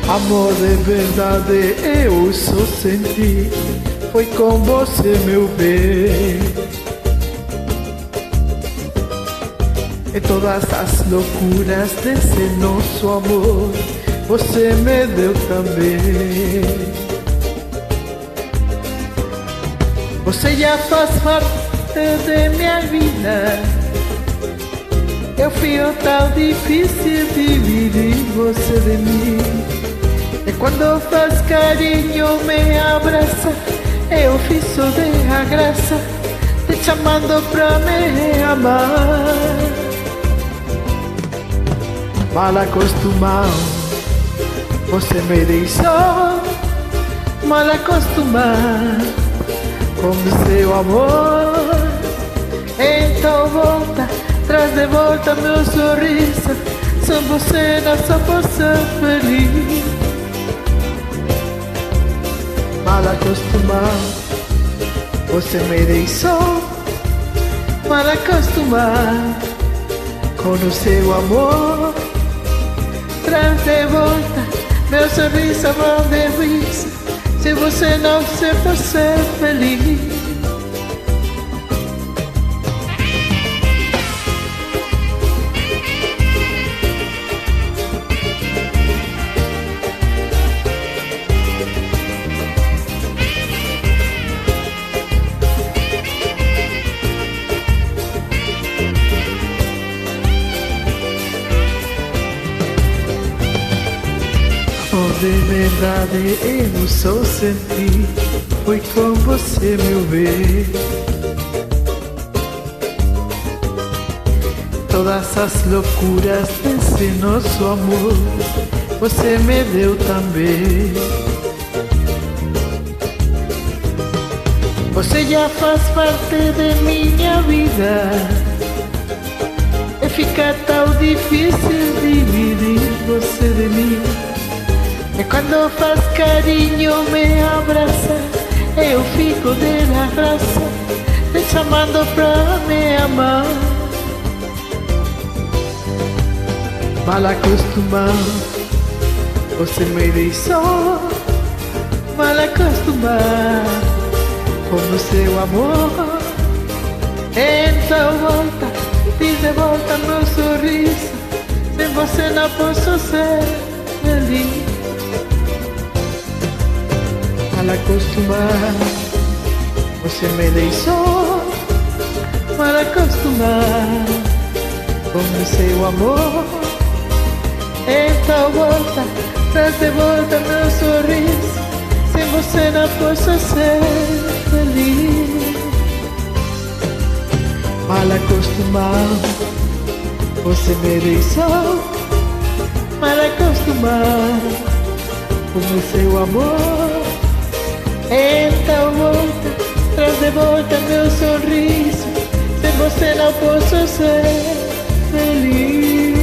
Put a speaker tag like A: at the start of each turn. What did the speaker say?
A: Amor de verdade eu só senti, foi com você, meu bem. E todas as loucuras desse nosso amor você me deu também. Você já faz parte de minha vida. Eu fui tão difícil dividir você de mim. E quando faz carinho, me abraça, eu fiz só de a graça, te chamando pra me amar. Mal acostumado, você me deixou mal acostumado com seu amor. Então volta, traz de volta meu sorriso, sem você não só posso ser feliz. Mal acostumado, você me deixou mal acostumado com o seu amor. Traz de volta meu sorriso, mão de risa, se você não se for ser feliz. De verdade eu só senti, foi com você, meu bem. Todas as loucuras desse nosso amor você me deu também. Você já faz parte de minha vida. E fica tão difícil dividir você de mim. E quando faz carinho, me abraça, eu fico de la graça, te chamando pra me amar. Mal acostumado, você me deixou mal acostumado com o seu amor. Então volta, diz de volta meu sorriso, sem você não posso ser feliz. Mal acostumado, você me deixou mal acostumado com o seu amor. Então volta, traz de volta meu sorriso, sem você não posso ser feliz. Mal acostumado, você me deixou mal acostumado com o seu amor. Então volta, traz de volta meu sorriso, sem você não posso ser feliz.